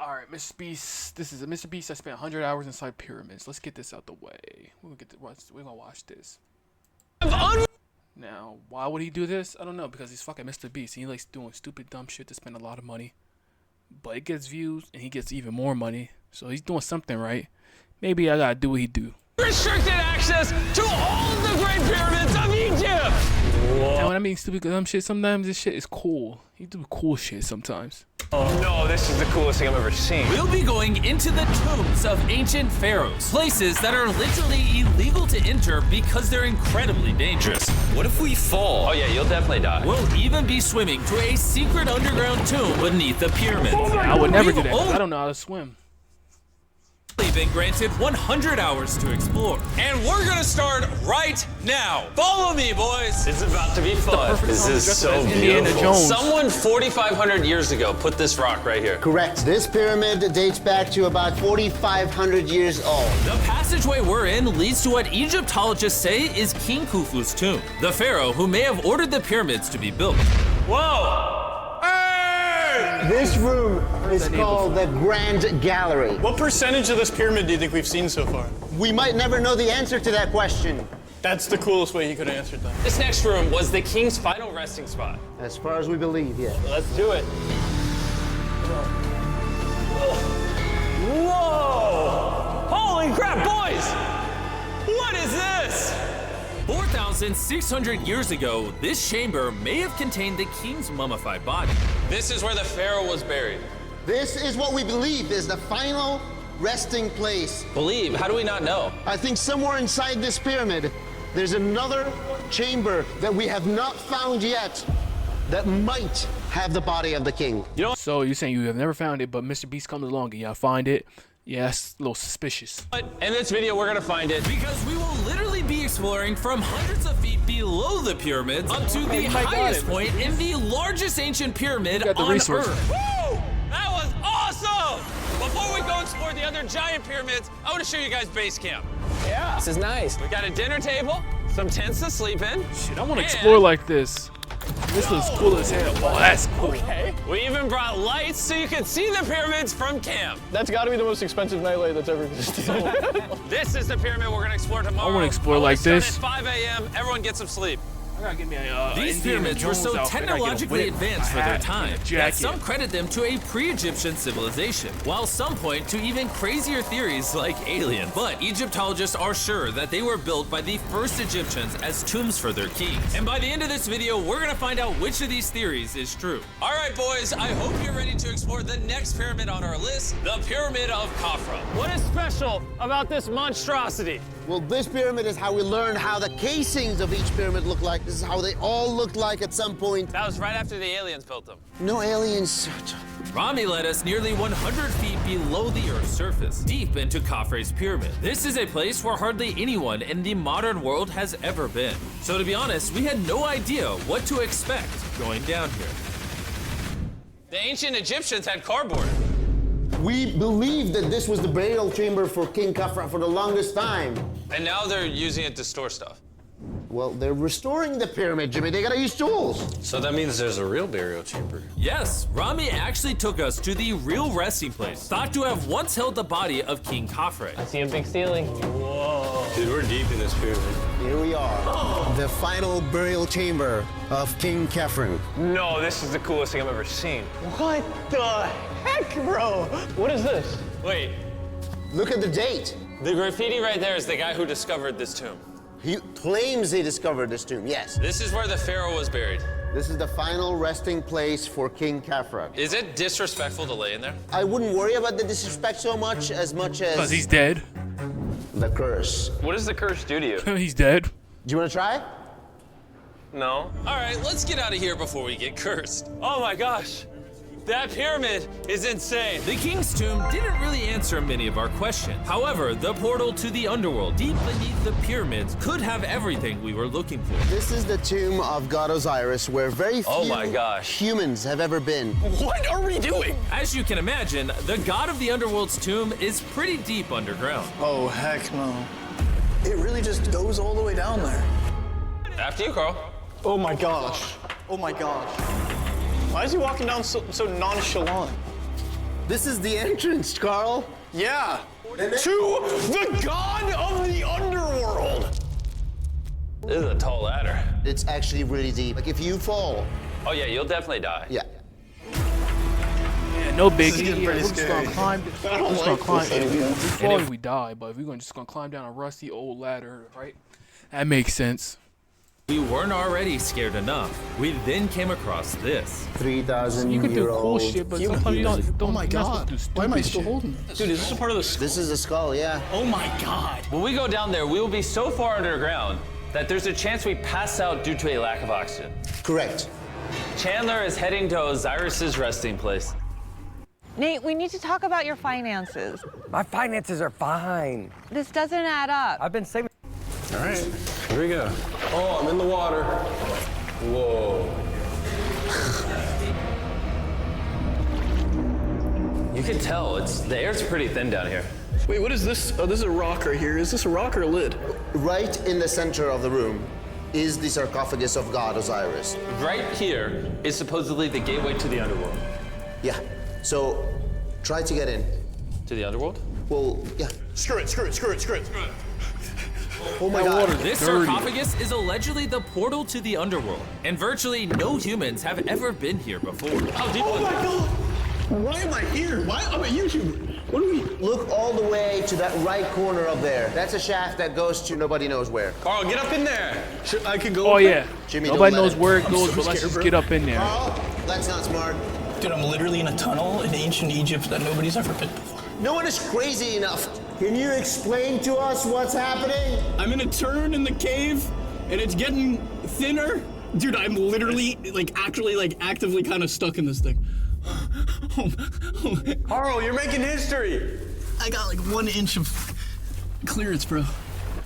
All right, Mr. Beast. This is a Mr. Beast. I spent 100 hours inside pyramids. Let's get this out the way. We're gonna watch this. Now, why would he do this? I don't know, because he's fucking Mr. Beast. He likes doing stupid, dumb shit to spend a lot of money. But it gets views, and he gets even more money. So he's doing something right. Maybe I gotta do what he do. Restricted access to all of the Great Pyramids of Egypt! Whoa. And when I mean stupid, dumb shit, sometimes this shit is cool. He do cool shit sometimes. Oh no, this is the coolest thing I've ever seen. We'll be going into the tombs of ancient pharaohs, places that are literally illegal to enter because they're incredibly dangerous. What if we fall? Oh yeah, you'll definitely die. We'll even be swimming to a secret underground tomb beneath the pyramids. I would never do that. I don't know how to swim. Been granted 100 hours to explore. And we're gonna start right now. Follow me, boys. It's about to be fun. This is so beautiful. Someone 4,500 years ago put this rock right here. Correct. This pyramid dates back to about 4,500 years old. The passageway we're in leads to what Egyptologists say is King Khufu's tomb, the pharaoh who may have ordered the pyramids to be built. Whoa! This room is called the Grand Gallery. What percentage of this pyramid do you think we've seen so far? We might never know the answer to that question. That's the coolest way he could have answered that. This next room was the king's final resting spot. As far as we believe, yes. Let's do it. Whoa! Holy crap, boys! What is this? 4,600 years ago, this chamber may have contained the king's mummified body. This is where the pharaoh was buried. This is what we believe is the final resting place. Believe? How do we not know? I think somewhere inside this pyramid, there's another chamber that we have not found yet that might have the body of the king. You know, So you're saying you have never found it, but Mr. Beast comes along and y'all find it. Yeah, that's a little suspicious. what? In this video, we're gonna find it. Because we will literally be exploring from hundreds of feet below the pyramids up to the highest point in the largest ancient pyramid on Earth. Woo! That was awesome! Before we go explore the other giant pyramids, I want to show you guys base camp. Yeah. This is nice. We got a dinner table, some tents to sleep in. Shit, I want to explore like this. This looks cool as hell. Oh, that's cool. Okay. We even brought lights so you can see the pyramids from camp. That's got to be the most expensive nightlight that's ever existed. This is the pyramid we're gonna explore tomorrow. I wanna explore wanna like start this. At 5 a.m. Everyone get some sleep. I gotta get me a, These Indiana pyramids were Jones so outfit. I gotta get a technologically whip, advanced a for their hat, time and a that jacket. some credit them to a pre-Egyptian civilization, while some point to even crazier theories like alien. But Egyptologists are sure that they were built by the first Egyptians as tombs for their kings. And by the end of this video, we're gonna find out which of these theories is true. All right, boys, I hope you're ready to explore the next pyramid on our list, the Pyramid of Khafra. What is special about this monstrosity? Well, this pyramid is how we learned how the casings of each pyramid look like. This is how they all looked like at some point. That was right after the aliens built them. No aliens. Rami led us nearly 100 feet below the Earth's surface, deep into Khafre's pyramid. This is a place where hardly anyone in the modern world has ever been. So to be honest, we had no idea what to expect going down here. The ancient Egyptians had cardboard. We believe that this was the burial chamber for King Khafra for the longest time. And now they're using it to store stuff. Well, they're restoring the pyramid, Jimmy. They gotta use tools. So that means there's a real burial chamber. Yes, Rami actually took us to the real resting place, thought to have once held the body of King Khafre. I see a big ceiling. Whoa. Dude, we're deep in this pyramid. Here we are. The final burial chamber of King Khafre. No, this is the coolest thing I've ever seen. What the heck, bro? What is this? Wait, Look at the date. the graffiti right there is the guy who discovered this tomb. He claims he discovered this tomb, yes. This is where the pharaoh was buried. This is the final resting place for King Khafra. Is it disrespectful to lay in there? I wouldn't worry about the disrespect so much as Because he's dead. the curse. What does the curse do to you? He's dead. Do you want to try? No. All right, let's get out of here before we get cursed. Oh my gosh, that pyramid is insane. The king's tomb didn't really answer many of our questions. However, the portal to the underworld deep beneath the pyramids could have everything we were looking for. This is the tomb of God Osiris, where very few Oh my gosh. humans have ever been. What are we doing? As you can imagine, the god of the underworld's tomb is pretty deep underground. Oh, heck no. It really just goes all the way down there. After you, Carl. Oh my gosh. Oh my gosh. Why is he walking down so nonchalant? This is the entrance, Carl. Yeah. To the god of the underworld. This is a tall ladder. It's actually really deep. Like if you fall. Oh yeah, you'll definitely die. Yeah. Yeah, no biggie. pretty We're just scary. gonna climb. We're just gonna climb. If we fall, we die. But if we're just gonna climb down a rusty old ladder, right? That makes sense. We weren't already scared enough. We then came across this. 3,000 You can do year cool old. shit, but sometimes you don't. Oh my you're not god. supposed to do Why am I stupid still shit. holding this? Dude, is this a part of the skull? This is a skull, yeah. Oh my god. When we go down there, we will be so far underground that there's a chance we pass out due to a lack of oxygen. Correct. Chandler is heading to Osiris's resting place. Nate, we need to talk about your finances. My finances are fine. This doesn't add up. I've been saving. All right, here we go. Oh, I'm in the water. Whoa. You can tell the air's pretty thin down here. Wait, what is this? Oh, this is a rock right here. Is this a rock or a lid? Right in the center of the room is the sarcophagus of God Osiris. Right here is supposedly the gateway to the underworld. Yeah. So try to get in. To the underworld? Well, yeah. Screw it, screw it, screw it, screw it. Oh my god. This sarcophagus is allegedly the portal to the underworld, and virtually no humans have ever been here before. Oh my god! Why am I here? Why am I a YouTuber? What do we? Look all the way to that right corner up there. That's a shaft that goes to nobody knows where. Carl, get up in there. I could go. Oh up yeah. Jimmy, Nobody don't let knows him. where it I'm goes, so but let's scared, just bro. get up in there. Carl, that's not smart. Dude, I'm literally in a tunnel in ancient Egypt that nobody's ever been before. No one is crazy enough. Can you explain to us what's happening? I'm in a turn in the cave, and it's getting thinner. Dude, I'm literally, actively kind of stuck in this thing. Carl, you're making history. I got like 1 inch of clearance, bro.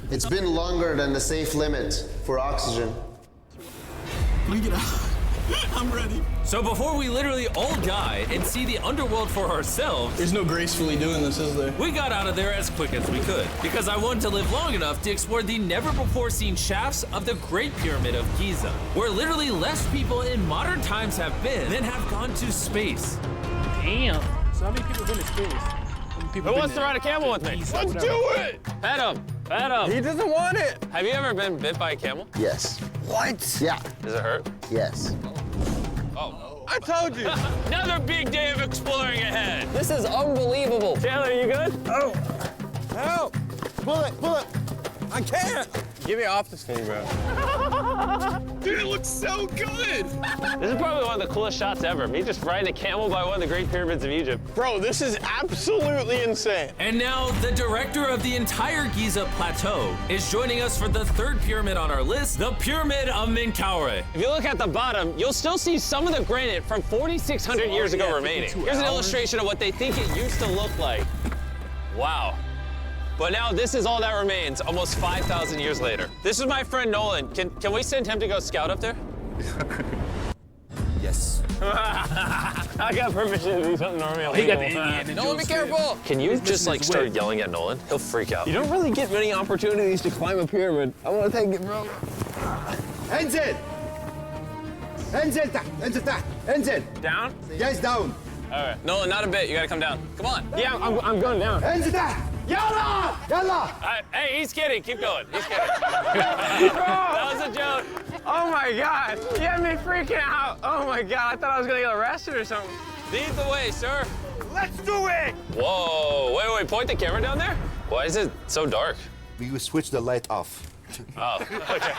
It's been longer than the safe limit for oxygen. Let me get out. I'm ready. So before we literally all die and see the underworld for ourselves, There's no gracefully doing this, is there? we got out of there as quick as we could, because I wanted to live long enough to explore the never-before-seen shafts of the Great Pyramid of Giza, where literally less people in modern times have been than have gone to space. Damn. So how many people been to space? How many people Who been wants to there? ride a camel with me? Let's Let's do it. Pet him. Pet him. He doesn't want it. Have you ever been bit by a camel? Yes. What? Yeah. Does it hurt? Yes. I told you. Another big day of exploring ahead. This is unbelievable. Chandler, you good? Oh, help. Pull it, pull it. I can't. Get me off this thing, bro. Dude, it looks so good. This is probably one of the coolest shots ever. Me just riding a camel by one of the Great Pyramids of Egypt. Bro, this is absolutely insane. And now, the director of the entire Giza Plateau is joining us for the third pyramid on our list, the Pyramid of Menkaure. If you look at the bottom, you'll still see some of the granite from 4,600 years ago remaining. Here's an illustration of what they think it used to look like. Wow. But now this is all that remains, almost 5,000 years later. This is my friend Nolan. Can we send him to go scout up there? Yes. I got permission to do something normally. He got the Indiana Nolan, be Jones careful. Can you just missing like his start whip. yelling at Nolan? He'll freak out. You don't really get many opportunities to climb a pyramid. I want to take it, bro. انزل انزل تحت انزل تحت انزل Down? جايز داون All right. Nolan, not a bit. You gotta come down. Come on. Yeah, I'm going down. انزل تحت يلا يلا Hey, he's kidding. Keep going. He's kidding. That was a joke. Oh my God. You had me freaking out. Oh my God. I thought I was going to get arrested or something. Lead the way, sir. Let's do it. Whoa. Wait. Point the camera down there. Why is it so dark? We will switch the light off. Oh, okay.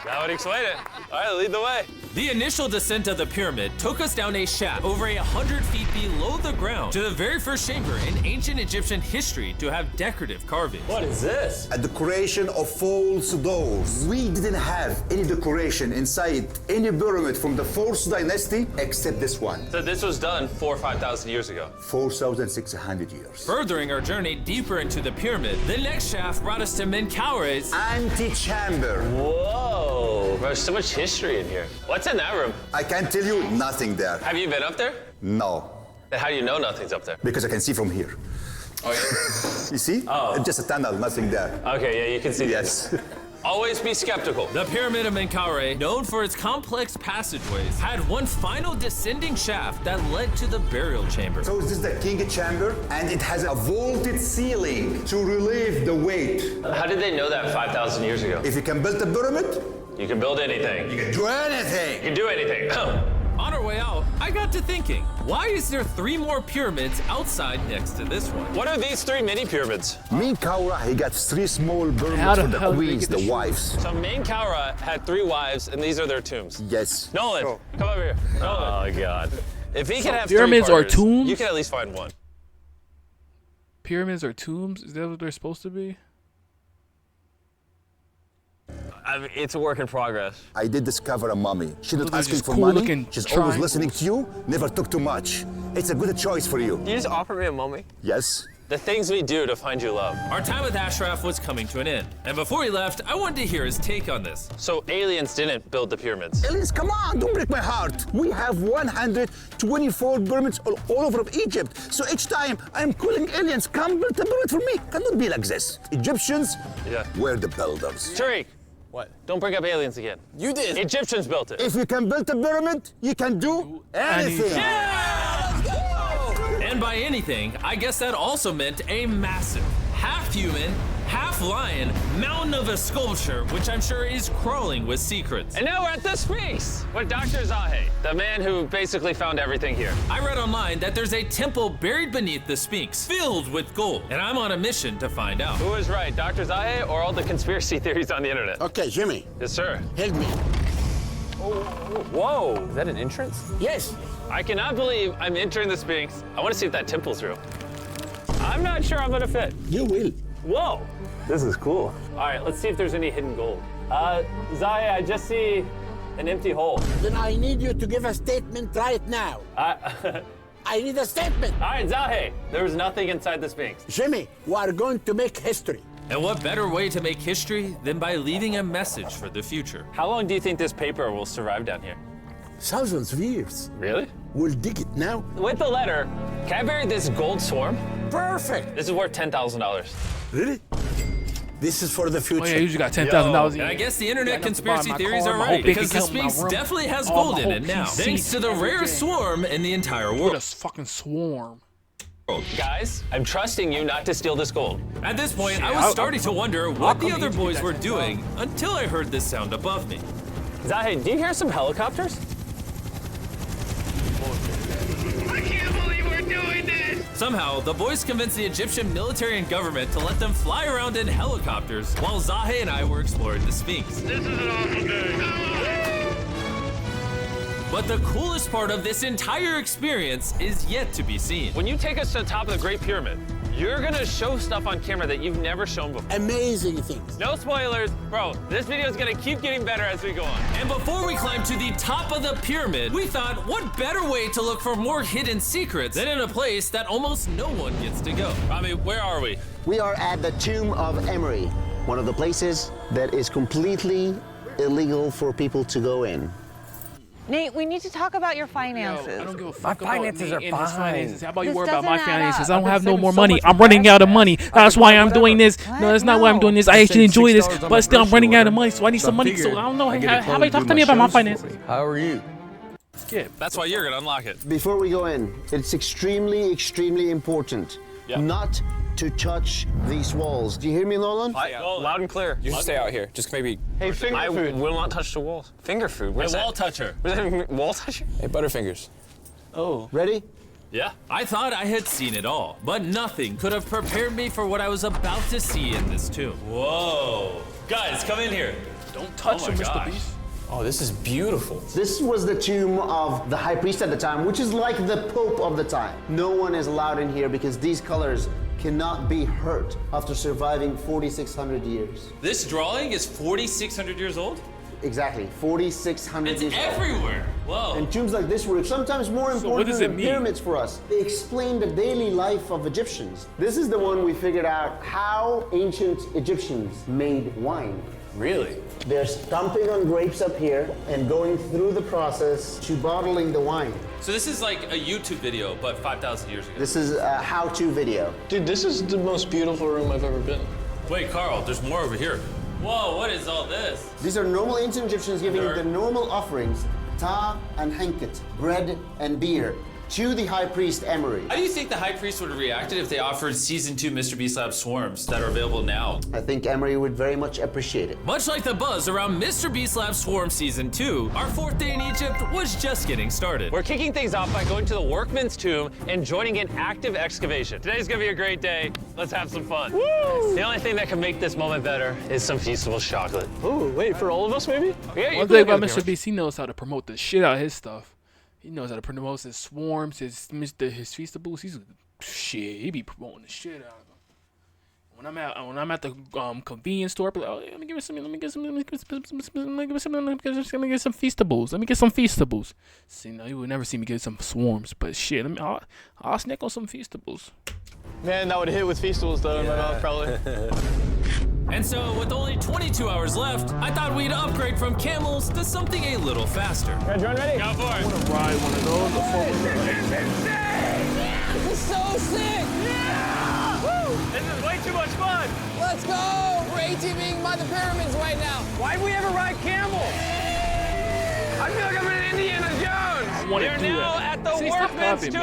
That would explain it. All right, lead the way. The initial descent of the pyramid took us down a shaft over 100 feet below the ground to the very first chamber in ancient Egyptian history to have decorative carvings. What is this? A decoration of false doors. We didn't have any decoration inside any pyramid from the fourth dynasty except this one. So this was done 4,000 or 5,000 years ago. 4,600 years. Furthering our journey deeper into the pyramid, the next shaft brought us to Menkaure's Antechamber. Whoa. There's so much history in here. What's in that room? I can tell you nothing there. Have you been up there? No, Then how do you know nothing's up there? because I can see from here. Oh, yeah. You see? Oh. It's just a tunnel, nothing there. Okay, yeah, you can see Yes. Always be skeptical. The Pyramid of Menkaure, known for its complex passageways, had one final descending shaft that led to the burial chamber. So this is the king chamber, and it has a vaulted ceiling to relieve the weight. How did they know that 5,000 years ago? If you can build a pyramid, You can build anything. you can do anything. You can do anything. On our way out, I got to thinking, why is there 3 more pyramids outside next to this one? What are these 3 mini pyramids? Menkaure, he got 3 small How pyramids the for the hell did they queens, get the this shit? wives. So Menkaure had 3 wives, and these are their tombs. Yes. Nolan, come over here. Nolan. Oh, God. If he can have pyramids 3 are partners, tombs? you can at least find one. Pyramids or tombs? Is that what they're supposed to be? I mean, it's a work in progress. I did discover a mummy. She's not Those are asking just for cool money. looking She's always triangles. listening to you. Never took too much. It's a good choice for you. You just offered me a mummy? Yes. The things we do to find you love. Our time with Ashraf was coming to an end, and before he left, I wanted to hear his take on this. So aliens didn't build the pyramids. Aliens, come on, don't break my heart. We have 124 pyramids all over Egypt. So each time I'm calling aliens, come build a pyramid for me. Cannot be like this. Egyptians Yeah. were the builders. Tariq, What? don't bring up aliens again. You did. Egyptians built it. If you can build a pyramid, you can do anything. And by anything, I guess that also meant a massive, half-human, half-lion mountain of a sculpture, which I'm sure is crawling with secrets. And now we're at the Sphinx with Dr. Zahe, the man who basically found everything here. I read online that there's a temple buried beneath the Sphinx, filled with gold, and I'm on a mission to find out. Who is right, Dr. Zahe or all the conspiracy theories on the internet? Okay, Jimmy, Yes, sir. help me. Whoa, is that an entrance? Yes. I cannot believe I'm entering the Sphinx. I want to see if that temple's real. I'm not sure I'm gonna fit. You will. Whoa, this is cool. All right, let's see if there's any hidden gold. Zahe, I just see an empty hole. Then I need you to give a statement right now. I need a statement. All right, Zahe, there was nothing inside the Sphinx. Jimmy, we are going to make history. And what better way to make history than by leaving a message for the future? How long do you think this paper will survive down here? Thousands of years. Really? We'll dig it now. With the letter, can I bury this gold swarm? Perfect. This is worth $10,000. Really? This is for the future. Oh yeah, you usually got $10,000. And I guess the internet got enough to buy conspiracy my theories car, are my right, whole bank because the account, my Sphinx room, definitely has all gold my in whole it now, PC, thanks to the rarest everything. swarm in the entire What world. a fucking swarm. Guys, I'm trusting you not to steal this gold. At this point, I Shit, was I'll- starting to wonder what the come other eat you boys guys were as doing until I heard this sound above me. Zahe, do you hear some helicopters? I can't believe we're doing this! Somehow, the boys convinced the Egyptian military and government to let them fly around in helicopters while Zahe and I were exploring the Sphinx. This is an awesome day. But the coolest part of this entire experience is yet to be seen. When you take us to the top of the Great Pyramid, you're gonna show stuff on camera that you've never shown before. Amazing things. No spoilers, bro. This video is gonna keep getting better as we go on. And before we climb to the top of the pyramid, we thought, what better way to look for more hidden secrets than in a place that almost no one gets to go? Rami, where are we? We are at the tomb of Emery, one of the places that is completely illegal for people to go in. Nate, we need to talk about your Yo, finances. I don't give a fuck My about finances Nate are and his fine. finances. How about you This worry about my doesn't add finances? up. I don't I've have been no saving more so money. much I'm for running out of Backpack. money. I That's could why buy I'm doing this. What? No, that's not why I'm No. doing this. I I actually saved enjoy this, $6 on my but still I'm grocery running out of order. money, so I need So some I money. So figured I don't know I get how a about you clone talk do to me my about my shows for finances. me. How are you? Skip. That's why you're gonna unlock it. Before we go in, it's extremely, extremely important not to touch these walls. Do you hear me, Nolan? Loud and clear. You should stay out here. Just maybe. Hey, finger I food. will not touch the walls. Finger food. What's A that? wall toucher. What does that mean? Wall toucher? Hey, Butterfingers. Oh. Ready? Yeah. I thought I had seen it all, but nothing could have prepared me for what I was about to see in this tomb. Whoa. Guys, come in here. Don't touch Oh him, my Mr. gosh. Beast. Oh, this is beautiful. This was the tomb of the high priest at the time, which is like the pope of the time. No one is allowed in here because these colors cannot be hurt after surviving 4,600 years. This drawing is 4,600 years old? Exactly, 4,600 It's years old. everywhere. Whoa. And tombs like this were sometimes more what important does it than mean? pyramids for us. They explain the daily life of Egyptians. This is the one we figured out how ancient Egyptians made wine. Really? They're stomping on grapes up here and going through the process to bottling the wine. So this is like a YouTube video, but 5,000 years ago. This is a how-to video. Dude, this is the most beautiful room I've ever been. Wait, Carl, there's more over here. Whoa, what is all this? These are normal ancient Egyptians giving the normal offerings, ta and henket, bread and beer, to the high priest Emery. How do you think the high priest would have reacted if they offered Season 2 Mr. Beast Lab swarms that are available now? I think Emery would very much appreciate it. Much like the buzz around Mr. Beast Lab Swarm Season 2, our 4th day in Egypt was just getting started. We're kicking things off by going to the workman's tomb and joining an active excavation. Today's gonna be a great day. Let's have some fun. Woo! The only thing that can make this moment better is some Feastables chocolate. Ooh, wait, for all of us, maybe? Yeah, One thing about Mr. Beast, he knows how to promote the shit out of his stuff. He knows how to promote his swarms, his Feastables. He's shit. He be promoting the shit out of them. When I'm at the convenience store, I'm like, oh, let me get some Feastables. Let me get some Feastables. See, now you would never see me get some swarms, but shit, I'll snack on some Feastables. Man, that would hit with Feastables though in my mouth probably. And so, with only 22 hours left, I thought we'd upgrade from camels to something a little faster. Guys, run ready? Go for it. I want to ride one of those before we This is so sick! Yeah! Woo! This is way too much fun. Let's go! We're ATVing by the pyramids right now. Why'd we ever ride camel? I feel like I'm in Indiana Jones. We're now at the workman's tomb.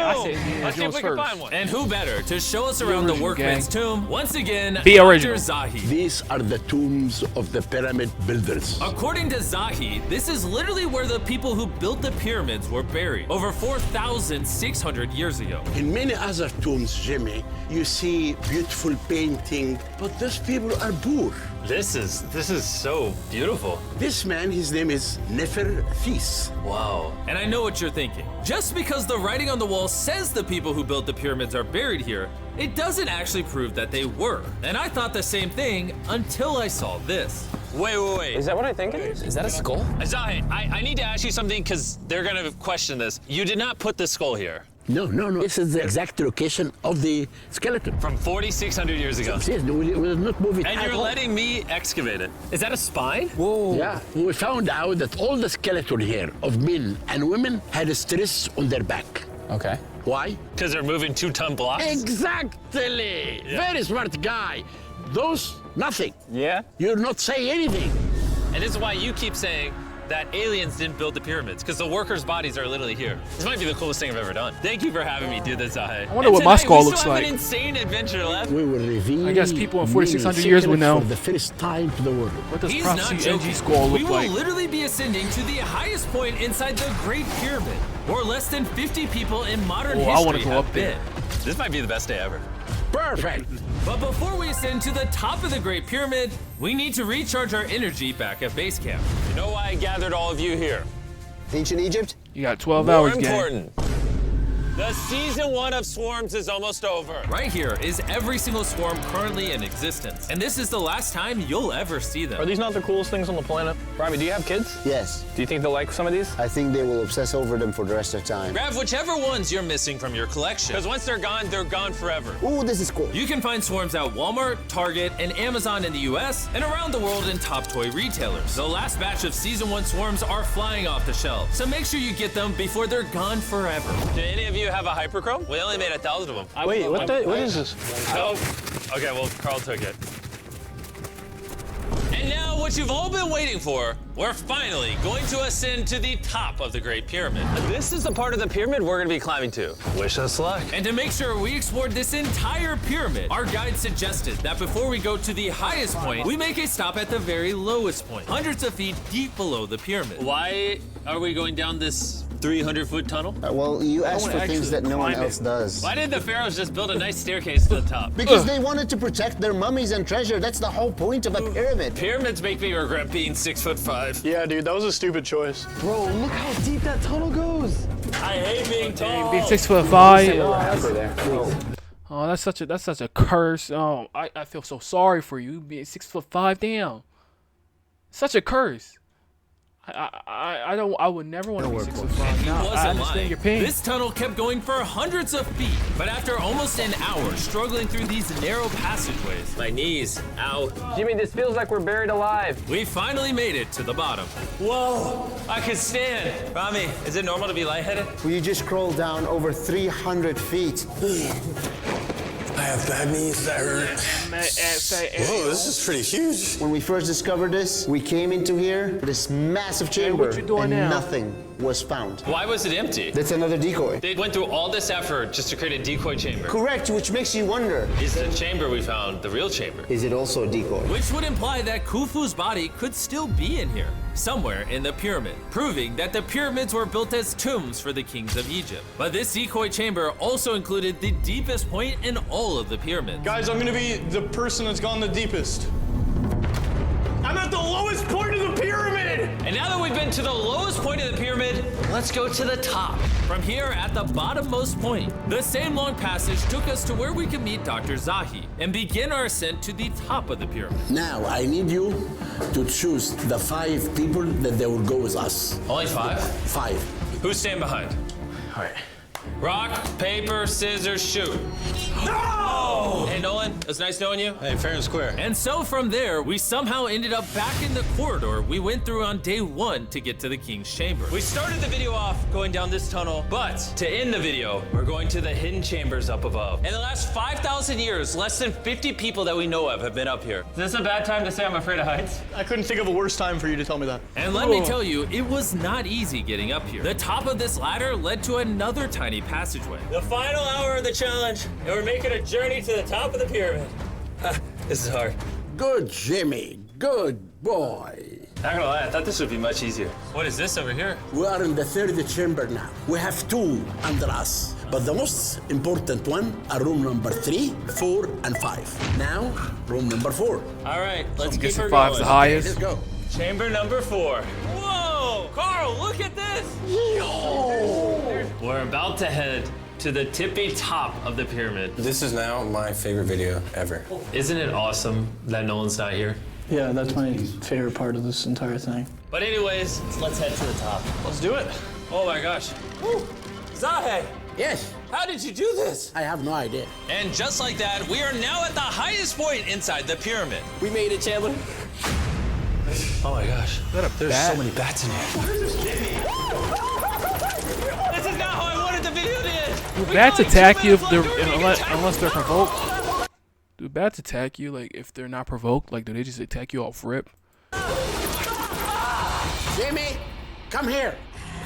Let's see if we can find one. And who better to show us around the workman's tomb? Once again, The Dr. original. Zahi. These are the tombs of the pyramid builders. According to Zahi, this is literally where the people who built the pyramids were buried over 4,600 years ago. In many other tombs, Jimmy, you see beautiful painting, but those people are poor. This is so beautiful. This man, his name is Neferthis. Wow. And I know what you're thinking. Just because the writing on the wall says the people who built the pyramids are buried here, it doesn't actually prove that they were. And I thought the same thing until I saw this. Wait. Is that what I think it is? Is that a skull? Zahi, I need to ask you something because they're gonna question this. You did not put the skull here. No. This is the exact location of the skeleton. From 4,600 years ago. Yes, we will not move it And at you're all. letting me excavate it. Is that a spine? Whoa. Yeah, we found out that all the skeleton here of men and women had a stress on their back. Okay. Why? Because they're moving 2-ton blocks? Exactly! Very smart guy. Those, nothing. Yeah. You're not saying anything. And this is why you keep saying that aliens didn't build the pyramids, because the workers' bodies are literally here. This might be the coolest thing I've ever done. Thank you for having me do this, Zahi. I wonder what my skull looks We like. still have an insane adventure left. We will reveal. I guess people in many 4,600 years would secrets know. For the first time to the world. What does He's not ProphecyNG joking. skull We look will like? literally be ascending to the highest point inside the Great Pyramid, where less than 50 people in modern Oh, I wanna history go have up there. been. This might be the best day ever. Perfect. But before we ascend to the top of the Great Pyramid, we need to recharge our energy back at base camp. You know why I gathered all of you here? Ancient Egypt? You got 12 More hours, gang. important, the season 1 of Swarms is almost over. Right here is every single swarm currently in existence. And this is the last time you'll ever see Are them. these not the coolest things on the planet? Robbie, do you have kids? Yes. Do you think they'll like some of these? I think they will obsess over them for the rest of time. Grab whichever ones you're missing from your collection. Because once they're gone forever. Ooh, this is cool. You can find swarms at Walmart, Target, and Amazon in the US, and around the world in top toy retailers. The last batch of Season 1 swarms are flying off the shelves, so make sure you get them before they're gone forever. Do any of you have a hyperchrome? We only made 1,000 of them. Wait, what is this? Oh, okay, well, Carl took it. And now, what you've all been waiting for, we're finally going to ascend to the top of the Great Pyramid. This is the part of the pyramid we're gonna be climbing to. Wish us luck. And to make sure we explored this entire pyramid, our guide suggested that before we go to the highest point, we make a stop at the very lowest point, hundreds of feet deep below the pyramid. Why are we going down this 300-foot tunnel? Well, you asked wanna for things actually that no one climb it. else does. Why did the pharaohs just build a nice staircase to the top? Because they wanted to protect their mummies and treasure. That's the whole point of a pyramid. Pyramids make me regret being 6'5". Yeah, dude, that was a stupid choice. Bro, look how deep that tunnel goes. I hate being tall. Being 6'5". Halfway there. Oh, that's such a curse. Oh, I feel so sorry for you being 6'5". Damn, such a curse. I would never want to be 6'5". Now, I Wasn't understand lying. your pain. This tunnel kept going for hundreds of feet, but after almost an hour struggling through these narrow passageways, My knees, ow. Jimmy, this feels like we're buried alive. we finally made it to the bottom. Whoa, I can stand. Rami, is it normal to be lightheaded? Well, you just crawled down over 300 feet. I have bad knees that hurt. Whoa, this is pretty huge. When we first discovered this, we came into here, this massive chamber, what you doing and now? nothing was found. Why was it empty? That's another decoy. They went through all this effort just to create a decoy chamber. Correct, which makes you wonder, Is the chamber we found the real chamber? is it also a decoy? Which would imply that Khufu's body could still be in here, somewhere in the pyramid, proving that the pyramids were built as tombs for the kings of Egypt. But this decoy chamber also included the deepest point in all of the pyramids. Guys, I'm gonna be the person that's gone the deepest. I'm at the lowest point of the pyramid! And now that we've been to the lowest point of the pyramid, let's go to the top. From here at the bottommost point, the same long passage took us to where we could meet Dr. Zahi and begin our ascent to the top of the pyramid. Now, I need you to choose the 5 people that they will go with us. Only 5? 5. Who's staying behind? All right. Rock, paper, scissors, shoot. No! Hey, Nolan, it was nice knowing you. Hey, fair and square. And so from there, we somehow ended up back in the corridor we went through on day 1 to get to the king's chamber. We started the video off going down this tunnel, but to end the video, we're going to the hidden chambers up above. In the last 5,000 years, less than 50 people that we know of have been up here. Is this a bad time to say I'm afraid of heights? I couldn't think of a worse time for you to tell me that. And let me tell you, it was not easy getting up here. The top of this ladder led to another tiny passageway. The final hour of the challenge, and we're making a journey to the top of the pyramid. This is hard. Good, Jimmy. Good boy. Not gonna lie, I thought this would be much easier. What is this over here? We are in the 3rd chamber now. We have 2 under us. But the most important one are room number 3, 4, and 5. Now, room number 4. All right, let's I'm keep guessing her 5's going. the highest. Let's go. Chamber number 4. Whoa! Carl, look at this! We're about to head to the tippy top of the pyramid. This is now my favorite video ever. Isn't it awesome that Nolan's not here? Yeah, that's my favorite part of this entire thing. But anyways, let's head to the top. Let's do it. Oh my gosh. Woo. Zahe, Yes, how did you do this? I have no idea. And just like that, we are now at the highest point inside the pyramid. We made it, Chandler. Oh my gosh. There's so many bats in here. This is not how I wanted the video to end. Do bats attack you if they're unless they're provoked? Do bats attack you like if they're not provoked? Like do they just attack you off rip? Jimmy, come here.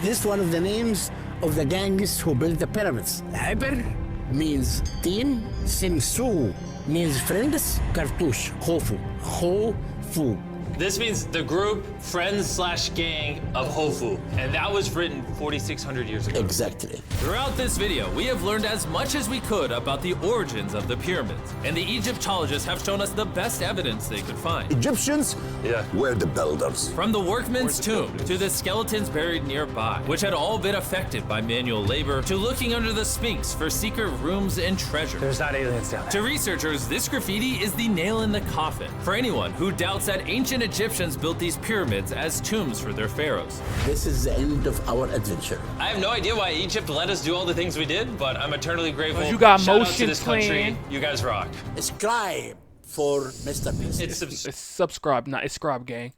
This is one of the names of the gangs who built the pyramids. Hyper means teen, Sinsu means friends, Cartouche, Hofu, Hofu. This means the group, friends/gang of Hofu. And that was written 4,600 years ago. Exactly. Throughout this video, we have learned as much as we could about the origins of the pyramids, and the Egyptologists have shown us the best evidence they could find. Egyptians Yeah. were the builders. From the workman's tomb to the skeletons buried nearby, which had all been affected by manual labor, to looking under the Sphinx for secret rooms and treasure. There's not aliens down there. To researchers, this graffiti is the nail in the coffin for anyone who doubts that ancient Egyptians built these pyramids as tombs for their pharaohs. This is the end of our adventure. I have no idea why Egypt let us do all the things we did, but I'm eternally grateful. You got Shout out to motion this country. playing. You guys rock. Subscribe for Mr. Beast. It's subscribe, not it's scribe gang.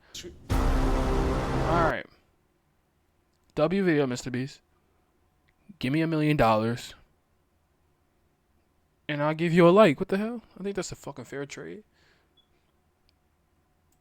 All right. W video, Mr. Beast. Give me $1 million, and I'll give you a like. What the hell? I think that's a fucking fair trade.